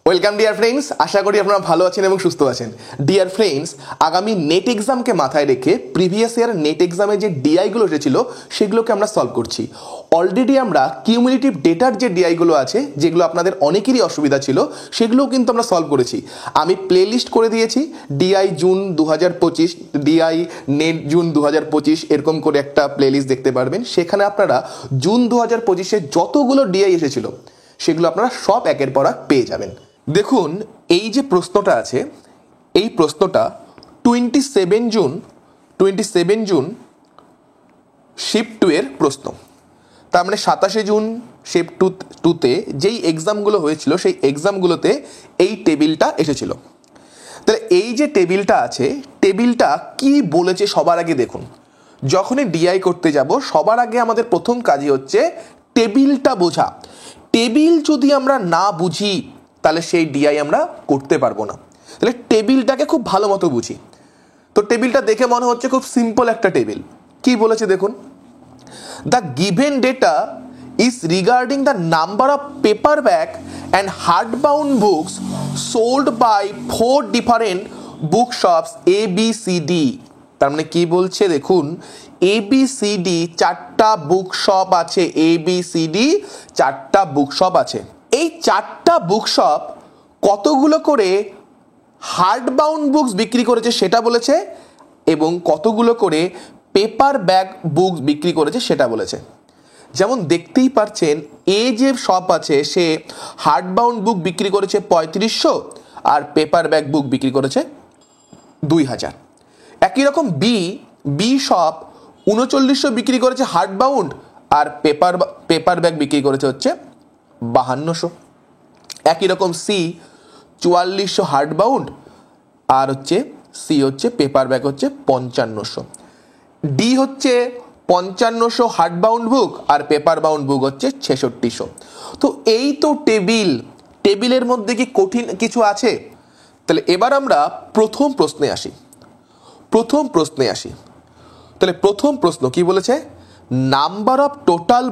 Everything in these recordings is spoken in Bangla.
ওয়েলকাম ডিয়ার ফ্রেন্ডস, আশা করি আপনারা ভালো আছেন এবং সুস্থ আছেন। ডিয়ার ফ্রেন্ডস, আগামী নেট এক্সামকে মাথায় রেখে প্রিভিয়াস ইয়ার নেট এক্সামে যে ডিআইগুলো এসেছিল সেগুলোকে আমরা সলভ করছি। অলরেডি আমরা কিউমুলেটিভ ডেটার যে ডিআইগুলো আছে, যেগুলো আপনাদের অনেকেরই অসুবিধা ছিল, সেগুলোও কিন্তু আমরা সলভ করেছি। আমি প্লে লিস্ট করে দিয়েছি, DI June 2025, DI net June 2025, এরকম করে একটা প্লে লিস্ট দেখতে পারবেন। সেখানে আপনারা জুন 2025-এ যতগুলো ডিআই এসেছিল সেগুলো আপনারা সব একের পর এক পেয়ে যাবেন। দেখুন, এই যে প্রশ্নটা আছে, এই প্রশ্নটা 27 জুন শিফট 2 এর প্রশ্ন। তার মানে 27 জুন শিফট 2-তে যেই এক্সামগুলো হয়েছিল সেই এক্সামগুলোতে এই টেবিলটা এসেছিল। তাহলে এই যে টেবিলটা আছে, টেবিলটা কি বলেছে সবার আগে দেখুন। যখনই ডিআই করতে যাব সবার আগে আমাদের প্রথম কাজই হচ্ছে টেবিলটা বোঝা। টেবিল যদি আমরা না বুঝি তাহলে সেই ডিআই আমরা করতে পারবো না। তাহলে টেবিলটাকে খুব ভালো মতো বুঝি। তো টেবিলটা দেখে মনে হচ্ছে খুব সিম্পল একটা টেবিল। কি বলেছে দেখুন, the given data is regarding the number of paperback and hardbound books sold by 4 different book shops ABCD। তার মানে কি বলছে দেখুন, ABCD 4টা বুক শপ আছে, ABCD 4টা বুক শপ আছে। এই 4টা বুক শপ কতগুলো করে হার্ডবাউন্ড বুকস বিক্রি করেছে সেটা বলেছে, এবং কতগুলো করে পেপার ব্যাগ বুকস বিক্রি করেছে সেটা বলেছে। যেমন দেখতেই পাচ্ছেন, এ যে শপ আছে সে হার্ডবাউন্ড বুক বিক্রি করেছে 3500 আর পেপার ব্যাগ বুক বিক্রি করেছে 2000। একই রকম বি শপ 3900 বিক্রি করেছে হার্ডবাউন্ড আর পেপার ব্যাগ বিক্রি করেছে হচ্ছে 5200। একই রকম সি 4400 হার্ডবাউন্ড আর হচ্ছে সি হচ্ছে পেপার ব্যাগ হচ্ছে 5500। ডি হচ্ছে 5500 হার্ডবাউন্ড বুক আর পেপার বাউন্ড বুক হচ্ছে 6600। তো এই তো টেবিলের মধ্যে কি কঠিন কিছু আছে? তাহলে এবার আমরা প্রথম প্রশ্নে আসি। তাহলে প্রথম প্রশ্ন কি বলেছে, নাম্বার অফ টোটাল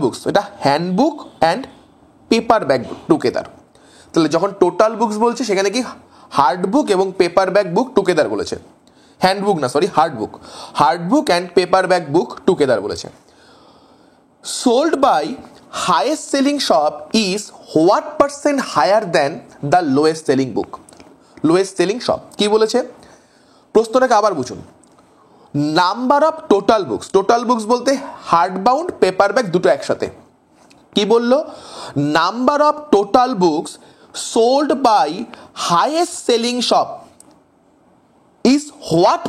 বুকস, এটা handbook and paper bag together. তাহলে যখন টোটাল বুকস বলছে সেখানে কি হার্ডবুক এবং পেপার ব্যাগ বুক টুগেদার বলেছে, hardbook and paper bag book together বলেছে। Sold by highest selling shop is what percent higher than the lowest selling shop. কি বলেছে প্রশ্নটাকে আবার বুঝুন। নাম্বার অফ টোটাল বুকস বলতে হার্ডবাউন্ড পেপার ব্যাগ দুটো একসাথে। কি বললো, number of total books sold by highest selling shop is what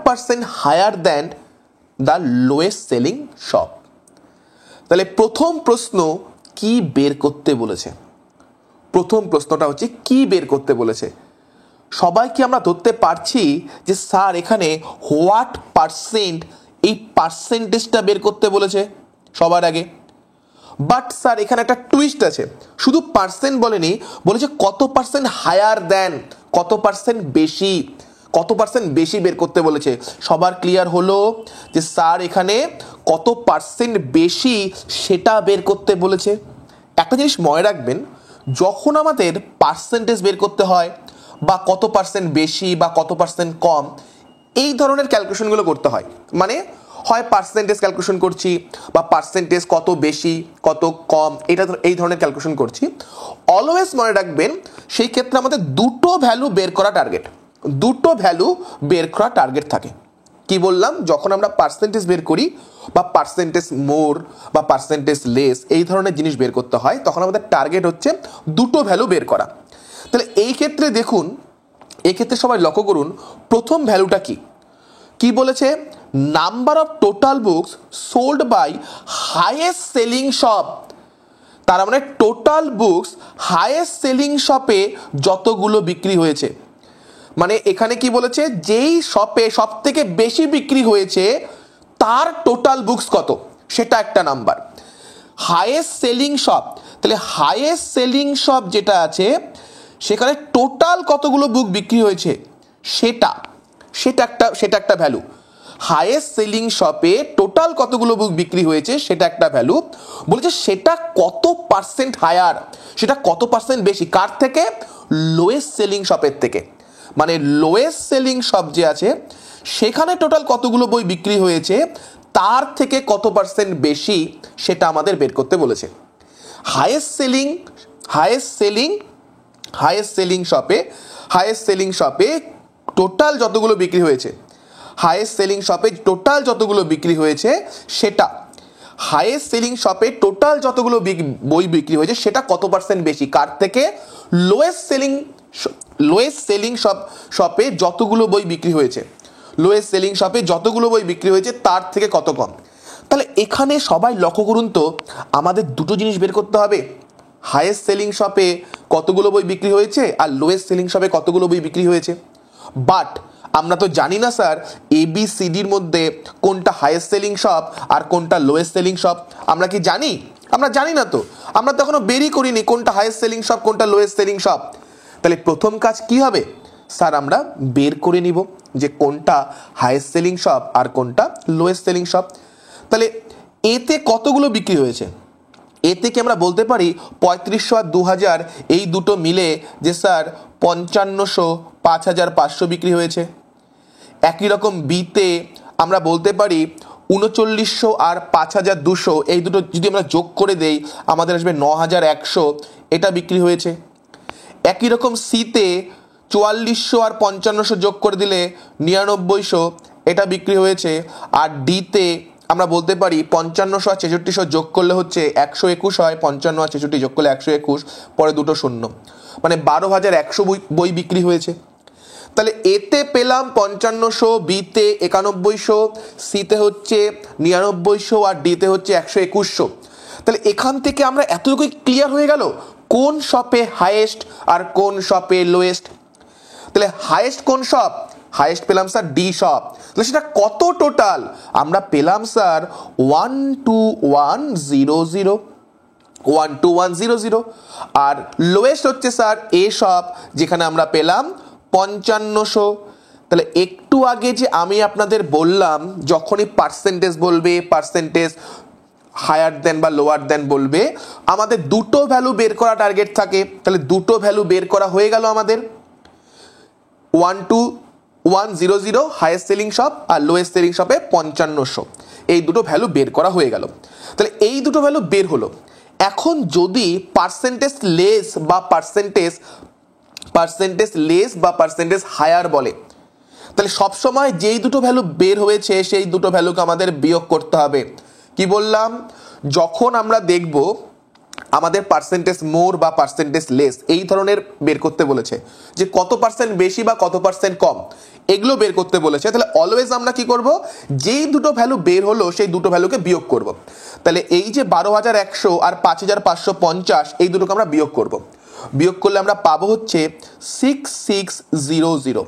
percent higher than the lowest selling shop. তাহলে প্রথম প্রশ্ন কি বের করতে বলেছে, প্রথম প্রশ্নটা হচ্ছে কি বের করতে বলেছে। সবাই কি আমরা ধরতে পারছি যে স্যার এখানে হোয়াট পার্সেন্ট, এই পার্সেন্টেজটা বের করতে বলেছে সবার আগে? বাট স্যার এখানে একটা টুইস্ট আছে, শুধু পার্সেন্ট বলেনি, বলেছে কত পার্সেন্ট হায়ার দেন, কত পার্সেন্ট বেশি বের করতে বলেছে। সবার ক্লিয়ার হলো যে স্যার এখানে কত পার্সেন্ট বেশি সেটা বের করতে বলেছে। একটা জিনিস মনে রাখবেন, যখন আমাদের পার্সেন্টেজ বের করতে হয় বা কত পার্সেন্ট বেশি বা কত পার্সেন্ট কম, এই ধরনের ক্যালকুলেশনগুলো করতে হয়। মানে হয় পার্সেন্টেজ ক্যালকুলেশন করছি বা পার্সেন্টেজ কত বেশি কত কম, এই ধরনের ক্যালকুলেশন করছি। অলওয়েজ মনে রাখবেন, সেই ক্ষেত্রে আমাদের দুটো ভ্যালু বের করা টার্গেট থাকে। কি বললাম, যখন আমরা পার্সেন্টেজ বের করি বা পার্সেন্টেজ মোর বা পার্সেন্টেজ লেস, এই ধরনের জিনিস বের করতে হয়, তখন আমাদের টার্গেট হচ্ছে দুটো ভ্যালু বের করা। তাহলে এই ক্ষেত্রে দেখুন, এই ক্ষেত্রে সবাই লক্ষ্য করুন প্রথম ভ্যালুটা কি বলেছে, number of total books sold by highest selling shop. তার মানে টোটাল বুকস হাইয়েস্ট সেলিং শপে যতগুলো বিক্রি হয়েছে, মানে এখানে কি বলেছে, যেই শপে সব থেকে বেশি বিক্রি হয়েছে তার টোটাল বুকস কত সেটা একটা নাম্বার। হাইয়েস্ট সেলিং শপ, তাহলে হাইয়েস্ট সেলিং শপ যেটা আছে সেখানে টোটাল কতগুলো বুক বিক্রি হয়েছে সেটা একটা ভ্যালু। হাইয়েস্ট সেলিং শপে টোটাল কতগুলো বুক বিক্রি হয়েছে সেটা একটা ভ্যালু, বলেছে সেটা কত পার্সেন্ট হায়ার, সেটা কত পার্সেন্ট বেশি কার থেকে, লোয়েস্ট সেলিং শপের থেকে। মানে লোয়েস্ট সেলিং শপ যে আছে সেখানে টোটাল কতগুলো বই বিক্রি হয়েছে তার থেকে কত পার্সেন্ট বেশি সেটা আমাদের বের করতে বলেছে। হাইয়েস্ট সেলিং শপে টোটাল যতগুলো বিক্রি হয়েছে, হাইয়েস্ট সেলিং শপে টোটাল যতগুলো বিক্রি হয়েছে সেটা, হাইয়েস্ট সেলিং শপে টোটাল যতগুলো বই বিক্রি হয়েছে সেটা কত পার্সেন্ট বেশি কার থেকে, লোয়েস্ট সেলিং শপে যতগুলো বই বিক্রি হয়েছে, লোয়েস্ট সেলিং শপে যতগুলো বই বিক্রি হয়েছে তার থেকে কত কম। তাহলে এখানে সবাই লক্ষ্য করুন তো, আমাদের দুটো জিনিস বের করতে হবে, হাইয়েস্ট সেলিং শপে কতগুলো বই বিক্রি হয়েছে আর লোয়েস্ট সেলিং শপে কতগুলো বই বিক্রি হয়েছে। বাট আমরা তো জানি না স্যার ABCDর মধ্যে কোনটা হাইয়েস্ট সেলিং শপ আর কোনটা লোয়েস্ট সেলিং শপ, আমরা কি জানি? আমরা জানি না, তো আমরা তো এখনো বেরই করিনি কোনটা হাইয়েস্ট সেলিং শপ কোনটা লোয়েস্ট সেলিং শপ। তাহলে প্রথম কাজ কি হবে স্যার, আমরা বের করে নিব যে কোনটা হাইয়েস্ট সেলিং শপ আর কোনটা লোয়েস্ট সেলিং শপ। তাহলে এতে কতগুলো বিক্রি হয়েছে, এ থেকে আমরা বলতে পারি 3500 আর 2000 এই দুটো মিলে যে স্যার 5500 5500 বিক্রি হয়েছে। একই রকম বিতে আমরা বলতে পারি 3900 আর 5200 এই দুটো যদি আমরা যোগ করে দেই আমাদের আসবে 9100, এটা বিক্রি হয়েছে। একই রকম সিতে 4400 আর 5500 যোগ করে দিলে 9900, এটা বিক্রি হয়েছে। আর ডিতে আমরা বলতে পারি 5500 আর 6600 যোগ করলে হচ্ছে 121 হয়, 55 আর 66 যোগ করলে 121, পরে দুটো শূন্য, মানে 12100 বই বিক্রি হয়েছে। তাহলে এতে পেলাম 5500, বিতে 9100, সিতে হচ্ছে 9900 আর ডিতে হচ্ছে 12100। তাহলে এখান থেকে আমরা এতটুকুই ক্লিয়ার হয়ে গেল কোন শপে হাইয়েস্ট আর কোন শপে লোয়েস্ট। তাহলে হাইয়েস্ট কোন শপ, হাইয়েস্ট পেলাম স্যার ডি শপ। তাহলে সেটা কত টোটাল, আমরা পেলাম স্যার 12100, আর লোয়েস্ট হচ্ছে স্যার এ শপ যেখানে আমরা পেলাম 5500। তাহলে একটু আগে যে আমি আপনাদের বললাম যখনই পার্সেন্টেজ বলবে, পার্সেন্টেজ হায়ার দেন বা লোয়ার দেন বলবে, আমাদের দুটো ভ্যালু বের করা টার্গেট থাকে। তাহলে দুটো ভ্যালু বের করা হয়ে গেল আমাদের, 12100 হাইয়েস্ট সেলিং শপ আর লোয়েস্ট সেলিং শপে 5500, এই দুটো ভ্যালু বের করা হয়ে গেল। তাহলে এই দুটো ভ্যালু বের হলো। এখন যদি পার্সেন্টেজ লেস বা পার্সেন্টেজ হায়ার বলে, তাহলে সবসময় যেই দুটো ভ্যালু বের হয়েছে সেই দুটো ভ্যালুকে আমাদের বিয়োগ করতে হবে। কি বললাম, যখন আমরা দেখব আমাদের পার্সেন্টেজ মোর বা পার্সেন্টেজ লেস এই ধরনের বের করতে বলেছে, যে কত পার্সেন্ট বেশি বা কত পার্সেন্ট কম এগুলো বের করতে বলেছে, তাহলে অলওয়েজ আমরা কি করব, যেই দুটো ভ্যালু বের হলো সেই দুটো ভ্যালুকে বিয়োগ করব। তাহলে এই যে 12100 আর 5550 এই দুটোকে আমরা বিয়োগ করব। বিয়োগ করলে আমরা পাবো হচ্ছে 6600।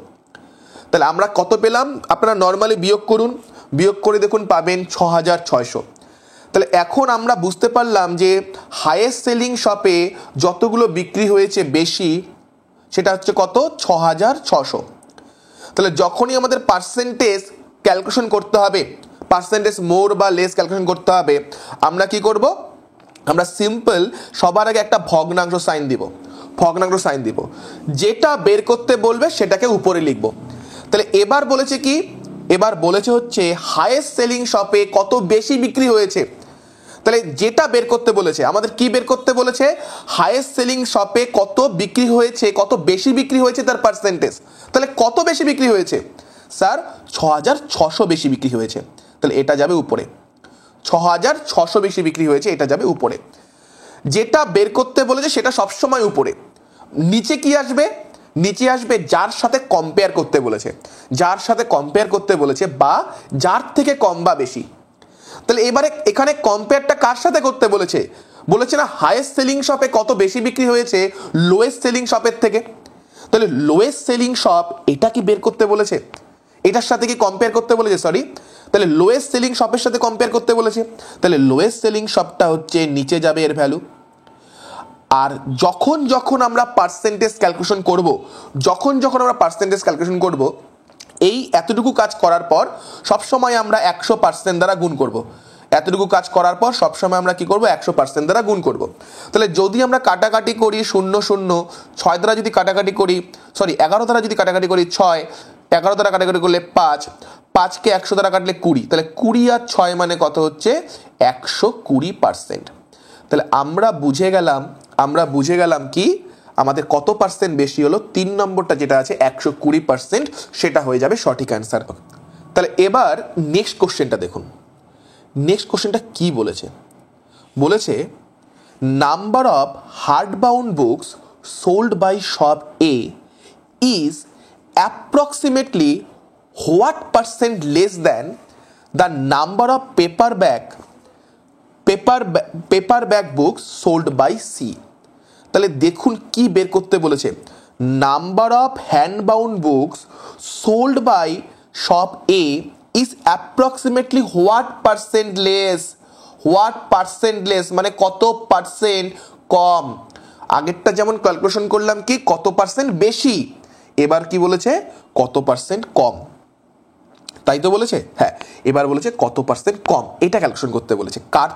তাহলে আমরা কত পেলাম, আপনারা নর্মালি বিয়োগ করুন, বিয়োগ করে দেখুন পাবেন 6600। তাহলে এখন আমরা বুঝতে পারলাম যে হাইয়েস্ট সেলিং শপে যতগুলো বিক্রি হয়েছে বেশি সেটা হচ্ছে কত, 6600। তাহলে যখনই আমাদের পার্সেন্টেজ ক্যালকুলেশন করতে হবে, পার্সেন্টেজ মোর বা লেস ক্যালকুলেশন করতে হবে, আমরা কি করব, আমরা সিম্পল সবার আগে একটা ভগ্নাংশ সাইন দিব, যেটা বের করতে বলবে সেটাকে উপরে লিখব। তাহলে এবার বলেছে কি, এবার বলেছে হচ্ছে হাইয়েস্ট সেলিং শপে কত বেশি বিক্রি হয়েছে। তাহলে যেটা বের করতে বলেছে আমাদের কি বের করতে বলেছে, হাইয়েস্ট সেলিং শপে কত বিক্রি হয়েছে, কত বেশি বিক্রি হয়েছে তার পার্সেন্টেজ। তাহলে কত বেশি বিক্রি হয়েছে স্যার, 6600 বেশি বিক্রি হয়েছে, তাহলে এটা যাবে উপরে। 6600 বেশি বিক্রি হয়েছে, এটা যাবে উপরে। যেটা বের করতে বলেছে সেটা সবসময় উপরে। নিচে কি আসবে, নিচে আসবে যার সাথে কম্পেয়ার করতে বলেছে, যার সাথে কম্পেয়ার করতে বলেছে বা যার থেকে কম বা বেশি। তাহলে এবারে এখানে কম্পেয়ারটা কার সাথে করতে বলেছে, বলেছে না হাইয়েস্ট সেলিং শপে কত বেশি বিক্রি হয়েছে লোয়েস্ট সেলিং শপের থেকে। তাহলে লোয়েস্ট সেলিং শপ এটা কি বের করতে বলেছে, এটার সাথে কি কম্পেয়ার করতে বলেছে, সরি, তাহলে লোয়েস্ট সেলিং শপের সাথে কম্পেয়ার করতে বলেছে। তাহলে লোয়েস্ট সেলিং শপটা হচ্ছে নিচে যাবে এর ভ্যালু। আর যখন আমরা পার্সেন্টেজ ক্যালকুলেশন করব, এই এতটুকু কাজ করার পর সবসময় আমরা 100% দ্বারা গুণ করব। এতটুকু কাজ করার পর সবসময় আমরা কি করব, 100% দ্বারা গুণ করব। তাহলে যদি আমরা কাটাকাটি করি 0 0, 6 দ্বারা যদি কাটাকাটি করি, 11 দ্বারা যদি কাটাকাটি করি 6, 11 দ্বারা কাটাকাটি করলে 5, 5কে 100 দ্বারা কাটলে 20, তাহলে 20 আর 6 মানে কত হচ্ছে 120%। তাহলে আমরা বুঝে গেলাম কি আমাদের কত পার্সেন্ট বেশি হলো, 3 নম্বরটা যেটা আছে 120%, সেটা হয়ে যাবে সঠিক অ্যান্সার। তাহলে এবার নেক্সট কোশ্চেনটা দেখুন। নেক্সট কোশ্চেনটা কি বলেছে, বলেছে number of hardbound books sold by shop A is approximately what percent less than the number of paperback books sold by C. তাহলে দেখুন কি বের করতে বলেছে, number of handbound books sold by shop A is approximately what percent less, মানে কত পার্সেন্ট কম। আগেরটা যেমন ক্যালকুলেশন করলাম কি কত পার্সেন্ট বেশি, এবার কি বলেছে কত পার্সেন্ট কম, তাই তো বলেছে? হ্যাঁ, এবার বলেছে কত পার্সেন্ট কম, এটা ক্যালকুলেশন করতে বলেছে কার।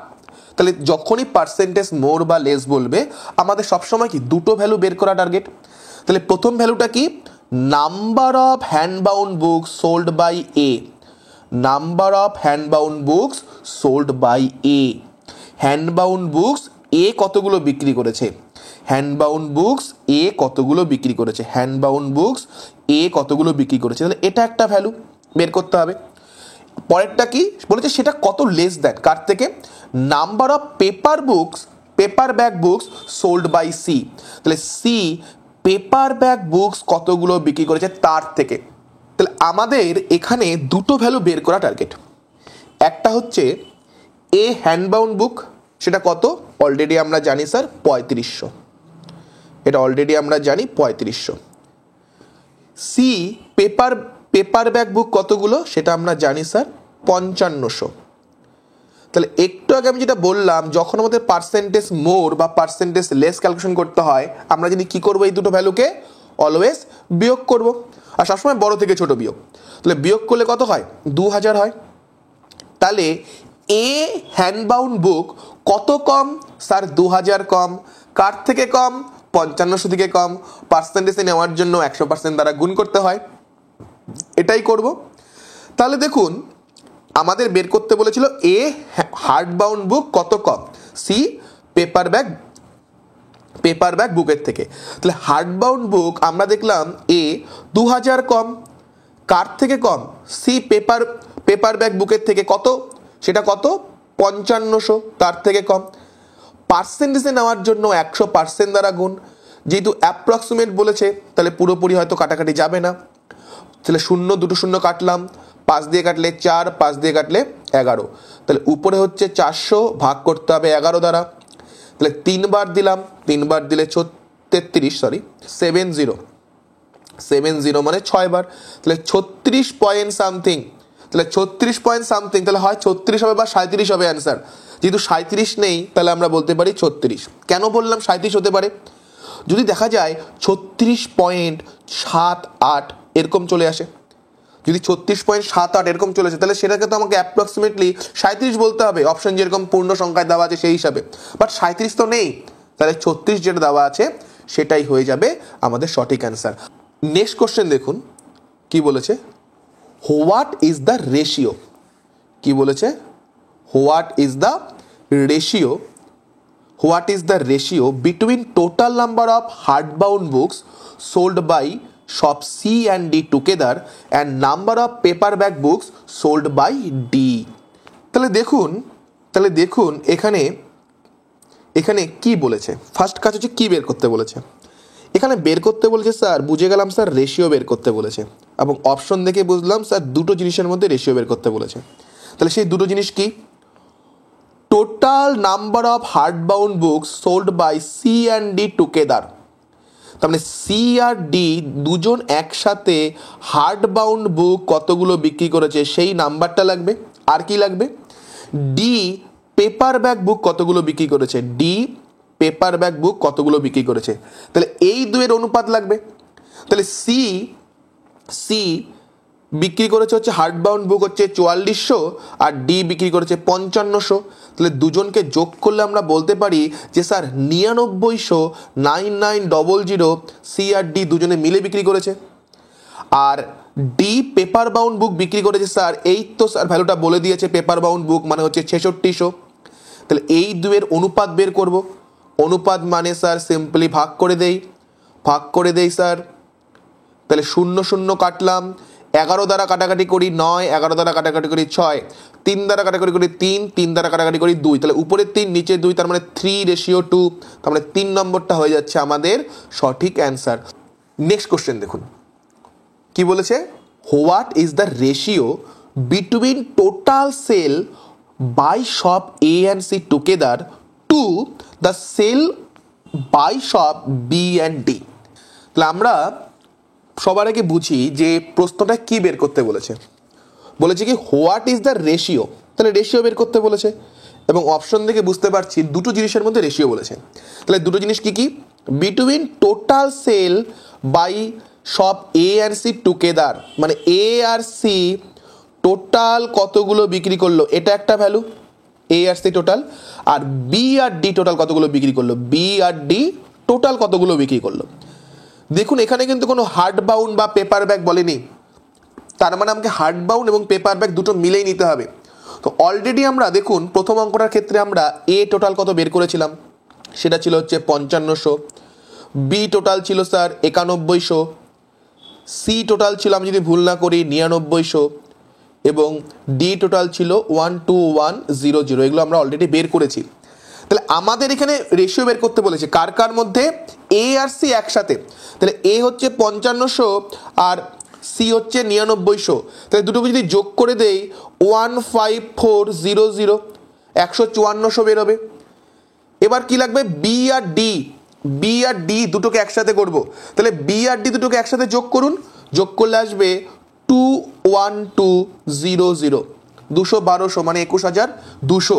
তাহলে যখনই পার্সেন্টেজ মোর বা লেস বলবে আমাদের সবসময় কি দুটো ভ্যালু বের করা টার্গেট। তাহলে প্রথম ভ্যালুটা কি, number of handbound books sold by A, number of handbound books sold by A. Handbound books A কতগুলো বিক্রি করেছে, হ্যান্ডবাউন্ড বুকস এ কতগুলো বিক্রি করেছে, হ্যান্ডবাউন্ড বুকস এ কতগুলো বিক্রি করেছে, তাহলে এটা একটা ভ্যালু বের করতে হবে। পরেরটা কি বলেছে, সেটা কত লেস দেন কার থেকে, number of paperback books sold by C. তাহলে সি পেপারব্যাক বুকস কতগুলো বিক্রি করেছে তার থেকে। তাহলে আমাদের এখানে দুটো ভ্যালু বের করা টার্গেট, একটা হচ্ছে এ হ্যান্ডবাউন্ড বুক, সেটা কত অলরেডি আমরা জানি স্যার 3500, এটা অলরেডি আমরা জানি 3500। সি পেপারব্যাক বুক কতগুলো সেটা আমরা জানি স্যার 5500। তাহলে একটু আগে আমি যেটা বললাম, যখন আমাদের পার্সেন্টেজ মোর বা পার্সেন্টেজ লেস ক্যালকুলেশন করতে হয়, আমরা যদি কি করবো, এই দুটো ভ্যালুকে অলওয়েজ বিয়োগ করব, আর সবসময় বড় থেকে ছোট বিয়োগ। তাহলে বিয়োগ করলে কত হয়, 2000 হয়। তাহলে এ হ্যান্ডবাউন্ড বুক কত কম স্যার, 2000 কম। কার থেকে কম, 5500 থেকে কম। পার্সেন্টেজে নেওয়ার জন্য 100% দ্বারা গুণ করতে হয়, এটাই করব। তাহলে দেখুন আমাদের বের করতে বলেছিল এ হার্ডবাউন্ড বুক কত কম, সি পেপারব্যাক বুকের থেকে। তাহলে হার্ডবাউন্ড বুক আমরা দেখলাম এ 2000 কম, কার থেকে কম, সি পেপারব্যাক বুকের থেকে কত, সেটা কত 5500, তার থেকে কম। পার্সেন্টেজে নেওয়ার জন্য 100% দ্বারা গুণ, যেহেতু অ্যাপ্রক্সিমেট বলেছে তাহলে পুরোপুরি হয়তো কাটাকাটি যাবে না। তাহলে দুটো শূন্য কাটলাম, 5 দিয়ে কাটলে 4, 5 দিয়ে কাটলে 11, তাহলে উপরে হচ্ছে 400, ভাগ করতে হবে 11 দ্বারা। তাহলে 3 বার দিলাম, 3 বার দিলে 70 মানে 6 বার, তাহলে 36 পয়েন্ট সামথিং। তাহলে 36 পয়েন্ট সামথিং, তাহলে হয় 36 হবে বা 37 হবে অ্যান্সার। যেহেতু 37 নেই তাহলে আমরা বলতে পারি 36। কেন বললাম 37 হতে পারে, যদি দেখা যায় 36.78 এরকম চলে আসে, যদি 36.78 এরকম চলে আসে, তাহলে সেটাকে তো আমাকে অ্যাপ্রক্সিমেটলি 37 বলতে হবে, অপশন যেরকম পূর্ণ সংখ্যায় দেওয়া আছে সেই হিসাবে। বাট 37 তো নেই, তাহলে 36 যেটা দেওয়া আছে সেটাই হয়ে যাবে আমাদের সঠিক অ্যান্সার। নেক্সট কোশ্চেন দেখুন কি বলেছে, হোয়াট ইজ দ্য রেশিও, কি বলেছে, what is the ratio between total number of hardbound books sold by shop C and D together and number of paperback books sold by D. তাহলে দেখুন এখানে কি বলেছে, ফার্স্ট কাজ হচ্ছে কি বের করতে বলেছে। এখানে বের করতে বলেছে স্যার, বুঝে গেলাম স্যার রেশিও বের করতে বলেছে, এবং অপশন দেখে বুঝলাম স্যার দুটো জিনিসের মধ্যে রেশিও বের করতে বলেছে। তাহলে সেই দুটো জিনিস কি, total number of hardbound books sold by C and D together, তার মানে সি আর ডি দুজন একসাথে হার্ডবাউন্ড বুক কতগুলো বিক্রি করেছে সেই নাম্বারটা লাগবে। আর কি লাগবে, ডি পেপারব্যাক বুক কতগুলো বিক্রি করেছে, ডি পেপারব্যাক বুক কতগুলো বিক্রি করেছে, তাহলে এই দুয়ের অনুপাত লাগবে। তাহলে সি বিক্রি করেছে হচ্ছে হার্ড বাউন্ড বুক হচ্ছে 4400 আর ডি বিক্রি করেছে 5500। তাহলে দুজনকে যোগ করলে আমরা বলতে পারি যে স্যার 9900 9900 সি আর ডি দুজনে মিলে বিক্রি করেছে। আর ডি পেপার বাউন্ড বুক বিক্রি করেছে স্যার, এই তো স্যার ভ্যালুটা বলে দিয়েছে, পেপার বাউন্ড বুক মানে হচ্ছে 6600। তাহলে এই দুয়ের অনুপাত বের করব। অনুপাত মানে স্যার সিম্পলি ভাগ করে দেই স্যার। তাহলে 0 0 কাটলাম, 11 দ্বারা কাটাকাটি করি 9, 11 দ্বারা কাটাকাটি করি 6, 3 দ্বারা কাটাকাটি করি 3, 3 দ্বারা কাটাকাটি করি 2। তাহলে উপরে 3 নিচে 2, তার মানে 3:2। তার মানে 3 নম্বরটা হয়ে যাচ্ছে আমাদের সঠিক অ্যান্সার। নেক্সট কোশ্চেন দেখুন কি বলেছে, what is the ratio between total sale by shop A and C together to the sale by shop B and D. তাহলে আমরা সবার আগে বুঝি যে প্রশ্নটা কি বের করতে বলেছে। বলেছে কি হোয়াট ইজ দ্য রেশিও, তাহলে রেশিও বের করতে বলেছে এবং অপশন থেকে বুঝতে পারছি দুটো জিনিসের মধ্যে রেশিও বলেছে। তাহলে দুটো জিনিস কি কি, between total sale by shop A আর সি টুগেদার, মানে এ আর সি টোটাল কতগুলো বিক্রি করলো এটা একটা ভ্যালু, এ আর সি টোটাল। আর বি আর ডি টোটাল কতগুলো বিক্রি করলো, বি আর ডি টোটাল কতগুলো বিক্রি করলো। দেখুন এখানে কিন্তু কোনো হার্ড বাউন্ড বা পেপার ব্যাগ বলেনি, তার মানে আমাকে হার্ড বাউন্ড এবং পেপার ব্যাগ দুটো মিলেই নিতে হবে। তো অলরেডি আমরা দেখুন প্রথম অঙ্কটার ক্ষেত্রে আমরা এ টোটাল কত বের করেছিলাম, সেটা ছিল হচ্ছে 5500, বি টোটাল ছিল স্যার 9100, সি টোটাল ছিল আমি যদি ভুল না করি 9900 এবং ডি টোটাল ছিল 12100। এগুলো আমরা অলরেডি বের করেছি। তাহলে আমাদের এখানে রেশিও বের করতে বলেছে কার কার মধ্যে, এ আর সি একসাথে। তাহলে এ হচ্ছে 5500 আর সি হচ্ছে 9900। তাহলে দুটোকে যদি যোগ করে দেই 15400, 15400 বেরোবে। এবার কি লাগবে, বি আর ডি, বি আর ডি দুটোকে একসাথে করব। তাহলে বি আর ডি দুটোকে একসাথে যোগ করুন, যোগ করলে আসবে 21200, 21200 মানে 21200।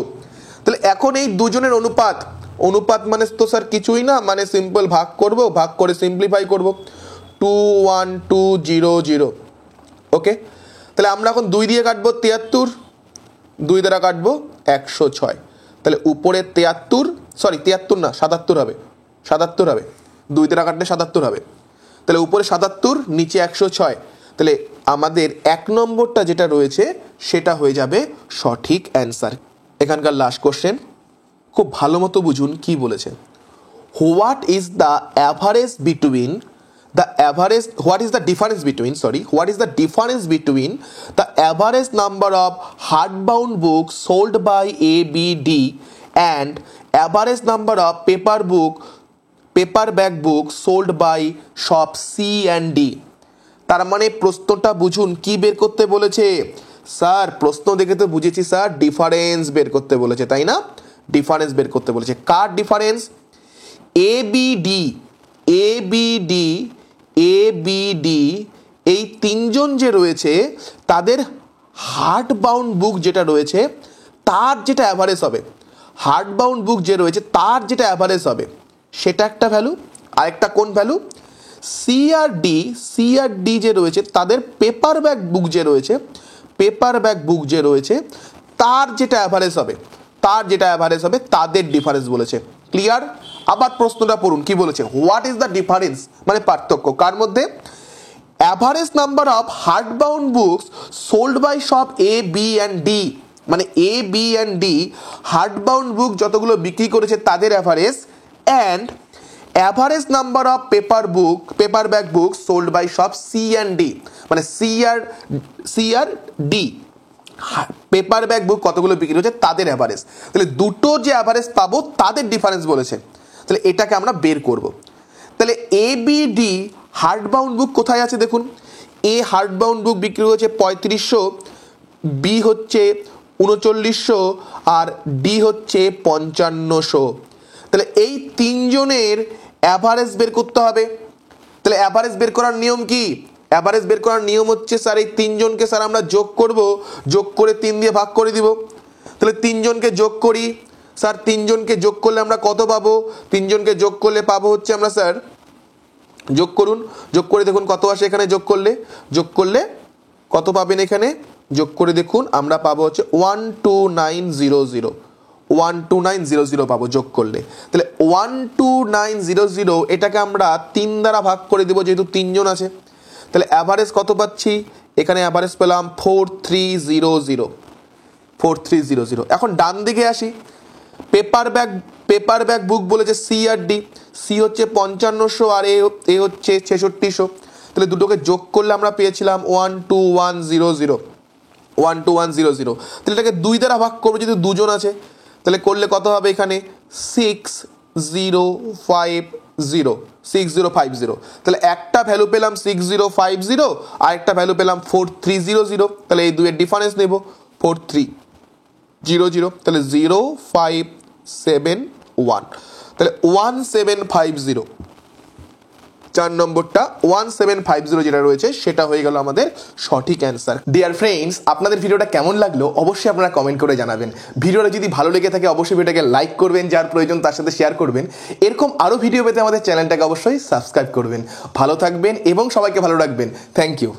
তাহলে এখন এই দুজনের অনুপাত মানে তো স্যার কিছুই না, মানে সিম্পল ভাগ করব, ভাগ করে সিম্পলিফাই করব, 21200। ওকে, তাহলে আমরা এখন 2 দিয়ে কাটবো 73, 2 দ্বারা কাটবো 106। তাহলে উপরে 73 না 77 হবে, 2 দ্বারা কাটলে 77 হবে। তাহলে উপরে 77, নিচে 106। তাহলে আমাদের 1 নম্বরটা যেটা রয়েছে সেটা হয়ে যাবে সঠিক অ্যান্সার। এখানকার লাস্ট কোশ্চেন খুব ভালো মতো বুঝুন কি বলেছে, what is the average between what is the difference between the average number of hardbound books sold by A, B, D and average number of paperback books sold by shop C and D? তার মানে প্রশ্নটা বুঝুন কি বের করতে বলেছে। স্যার প্রশ্ন দেখে তো বুঝেছি স্যার ডিফারেন্স বের করতে বলেছে, তাই না? ডিফারেন্স বের করতে বলেছে। কার ডিফারেন্স, এবিডি এই তিনজন যে রয়েছে তাদের হার্ড বাউন্ড বুক যেটা রয়েছে তার যেটা অ্যাভারেজ হবে, হার্ড বাউন্ড বুক যে রয়েছে তার যেটা অ্যাভারেজ হবে সেটা একটা ভ্যালু। আরেকটা কোন ভ্যালু, সিআরডি যে রয়েছে তাদের পেপার ব্যাগ বুক যে রয়েছে তার যেটা অ্যাভারেজ হবে তাদের ডিফারেন্স বলেছে। ক্লিয়ার? আবার প্রশ্নটা পড়ুন কি বলেছে, হোয়াট ইজ দ্য ডিফারেন্স মানে পার্থক্য কার মধ্যে, average number of hard bound books sold by shop A, B and D, মানে A, B and D hard bound book যতগুলো বিক্রি করেছে তাদের average, and average number of paper bag book sold by shop C and D, মানে সি আর ডি পেপার ব্যাগ বুক কতগুলো বিক্রি হচ্ছে তাদের অ্যাভারেজ। তাহলে দুটো যে অ্যাভারেজ পাবো তাদের ডিফারেন্স বলেছে। তাহলে এটাকে আমরা বের করব। তাহলে এ, বি, ডি হার্ড বাউন্ড বুক কোথায় আছে দেখুন, এ হার্ড বাউন্ড বুক বিক্রি হচ্ছে 3500, বি হচ্ছে 3900 আর ডি হচ্ছে 5500। তাহলে এই তিনজনের অ্যাভারেজ বের করতে হবে। তাহলে অ্যাভারেজ বের করার নিয়ম কি, অ্যাভারেজ বের করার নিয়ম হচ্ছে স্যার এই তিনজনকে স্যার আমরা যোগ করব, যোগ করে 3 দিয়ে ভাগ করে দিব। তাহলে তিনজনকে যোগ করি স্যার, তিনজনকে যোগ করলে আমরা কত পাবো, তিনজনকে যোগ করলে পাবো হচ্ছে আমরা স্যার যোগ করুন, যোগ করে দেখুন কত আসে এখানে যোগ করলে কত পাবেন এখানে যোগ করে দেখুন, আমরা পাবো হচ্ছে 12900, 12900 পাবো যোগ করলে। তাহলে 12900 এটাকে আমরা 3 দ্বারা ভাগ করে দেবো, যেহেতু 3 জন আছে। তাহলে অ্যাভারেজ কত পাচ্ছি, এখানে অ্যাভারেজ পেলাম 4300। এখন ডান দিকে আসি, পেপার ব্যাগ বুক বলেছে সি আর ডি। সি হচ্ছে 5500 আর এ হচ্ছে 6600। তাহলে দুটোকে যোগ করলে আমরা পেয়েছিলাম 12100। তাহলে এটাকে 2 দ্বারা ভাগ করবো, যেহেতু দুজন আছে। তাহলে করলে কত হবে এখানে 6050। তাহলে একটা ভ্যালু পেলাম 6050 আর একটা ভ্যালু পেলাম 4300। তাহলে এই দুয়ের ডিফারেন্স নেব 4300। তাহলে 0571, তাহলে 1750। 4 নম্বরটা 1750 যেটা রয়েছে সেটা হয়ে গেল আমাদের সঠিক অ্যান্সার। ডিয়ার ফ্রেন্ডস, আপনাদের ভিডিওটা কেমন লাগলো অবশ্যই আপনারা কমেন্ট করে জানাবেন। ভিডিওটা যদি ভালো লেগে থাকে অবশ্যই ভিডিওটাকে লাইক করবেন, যার প্রয়োজন তার সাথে শেয়ার করবেন। এরকম আরও ভিডিও পেতে আমাদের চ্যানেলটাকে অবশ্যই সাবস্ক্রাইব করবেন। ভালো থাকবেন এবং সবাইকে ভালো রাখবেন। Thank you.